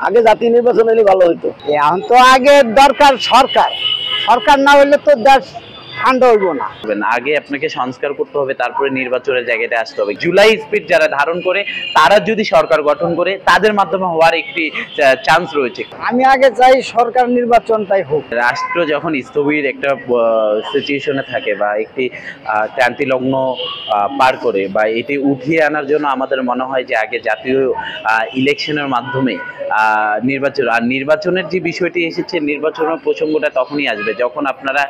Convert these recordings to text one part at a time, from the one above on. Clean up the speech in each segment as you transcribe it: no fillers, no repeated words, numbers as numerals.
আগে জাতীয় নির্বাচন হলে ভালো হতো। এখন তো আগে দরকার সরকার, সরকার না হলে তো দেশ ঠান্ডা হইব না। আগে আপনাকে সংস্কার করতে হবে, তারপরে নির্বাচনের জায়গাটা আসতে হবে। জুলাই স্পিড যারা ধারণ করে তারা যদি সরকার গঠন করে তাদের মাধ্যমে হওয়ার একটি চান্স রয়েছে। আমি আগে চাই সরকার নির্বাচনটাই হোক। রাষ্ট্র যখন স্থবির একটা সিচুয়েশনে থাকে বা একটি ক্রান্তি লগ্ন পার করে বা এটি উঠিয়ে আনার জন্য আমাদের মনে হয় যে আগে জাতীয় ইলেকশনের মাধ্যমে নির্বাচন, আর নির্বাচনের যে বিষয়টি এসেছে, নির্বাচনের প্রসঙ্গটা তখনই আসবে যখন আপনারা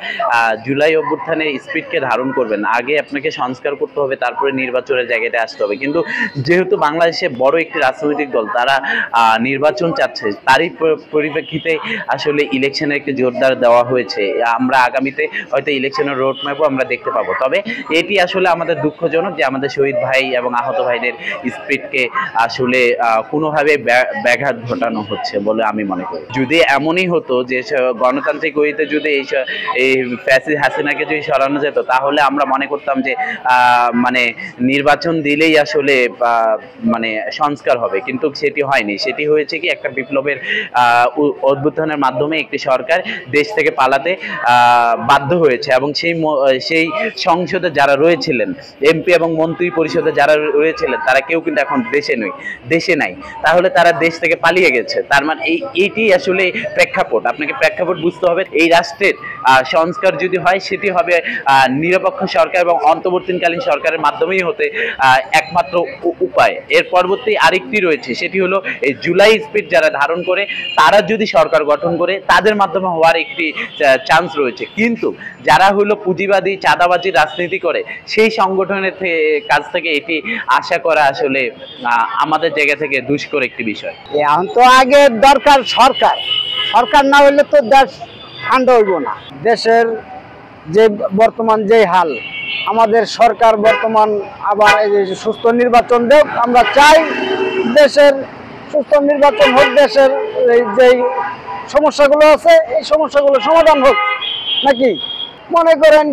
জুলাই অভ্যুত্থানের স্পিডকে ধারণ করবেন। আগে আপনাকে সংস্কার করতে হবে, তারপরে নির্বাচনের জায়গাটা আসতে হবে। কিন্তু যেহেতু বাংলাদেশে বড় একটি রাজনৈতিক দল তারা নির্বাচন চাচ্ছে, তারই পরিপ্রেক্ষিতে আসলে ইলেকশনের একটি জোরদার দেওয়া হয়েছে। আমরা আগামীতে হয়তো ইলেকশনের রোড ম্যাপও আমরা দেখতে পাবো। তবে এটি আসলে আমাদের দুঃখজনক যে আমাদের শহীদ ভাই এবং আহত ভাইদের স্পিডকে আসলে কোনোভাবে ব্যাঘাত ঘটানো হচ্ছে বলে আমি মনে করি। যদি এমনই হতো যে গণতান্ত্রিক ওয়েতে যদি এই ফ্যাসিস্ট হাসিনাকে যদি সরানো যেত, তাহলে আমরা মনে করতাম যে মানে নির্বাচন দিলেই আসলে মানে সংস্কার হবে, কিন্তু সেটি হয়নি। সেটি হয়েছে কি একটা বিপ্লবের অভ্যুত্থানের মাধ্যমে একটি সরকার দেশ থেকে পালাতে বাধ্য হয়েছে এবং সেই সংসদে যারা রয়েছিলেন, এমপি এবং মন্ত্রী পরিষদে যারা রয়েছিলেন, তারা কেউ কিন্তু এখন দেশে নাই। তাহলে তারা দেশ থেকে পালিয়ে গেছে। তার মানে এইটি আসলে প্রেক্ষাপট। আপনাকে প্রেক্ষাপট বুঝতে হবে। এই রাষ্ট্রের সংস্কার যদি হয় সেটি হবে নিরপেক্ষ সরকার এবং অন্তর্বর্তীকালীন সরকারের মাধ্যমেই হতে একমাত্র উপায়। এর পরবর্তী আরেকটি রয়েছে, সেটি হলো এই জুলাই স্পিড যারা ধারণ করে তারা যদি সরকার গঠন করে তাদের মাধ্যমে হওয়ার একটি চান্স রয়েছে। কিন্তু যারা হলো পুঁজিবাদী চাঁদাবাজি রাজনীতি করে সেই সংগঠনের কাছ থেকে এটি আশা করা আসলে আমাদের জায়গা থেকে দুষ্কর একটি বিষয়। এখন তো আগে দরকার সরকার, সরকার না হলে তো দেশ ঠান্ডা হইব না। দেশের যে বর্তমান যে হাল, আমাদের সরকার বর্তমান আবার এই যে সুস্থ নির্বাচন দেখ, আমরা চাই দেশের সুস্থ নির্বাচন হোক, দেশের যে সমস্যাগুলো আছে এই সমস্যাগুলো সমাধান হোক। নাকি মনে করেন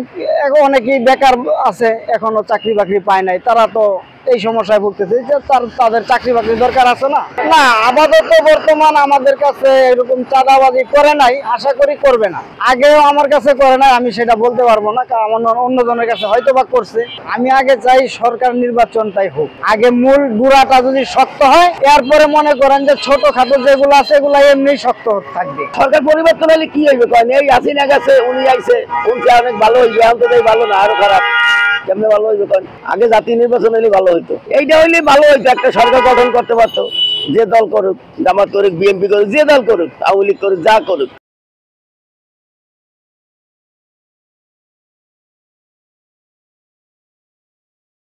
অনেকেই বেকার আছে, এখনো চাকরি বাকরি পায় নাই, তারা তো এই সমস্যায় ভুগতেছে, যে তাদের চাকরি বাকরি দরকার আছে না। না, আপাতত বর্তমান আমাদের কাছে এরকম চাঁদাবাজি করে নাই, আশা করি করবে না। আগেও আমার কাছে করে নাই, আমি সেটা বলতে পারবো না, কারণ অন্যজনের কাছে হয়তো বা করছে। আমি আগে চাই সরকার নির্বাচনটাই হোক। আগে মূল গুড়াটা যদি শক্ত হয়, এরপরে মনে করেন যে ছোটখাটো যেগুলো আছে এগুলো এমনি শক্ত থাকবে। সরকার পরিবর্তন হলে কি হইবে কয়েন? এই হাসিনা গেছে, উনি আইছে, উনছে অনেক ভালো হইবে, অন্তত ভালো না আরো খারাপ। কেমনে ভালো হইবে কয়েন? আগে জাতীয় নির্বাচন হলে ভালো হইতো। এইটা হইলে ভালো হইতো, একটা সরকার গঠন করতে পারতো। যে দল করুক, জামাত করুক, বিএনপি করুক, যে দল করুক, আওয়ামী লীগ করুক, যা করুক।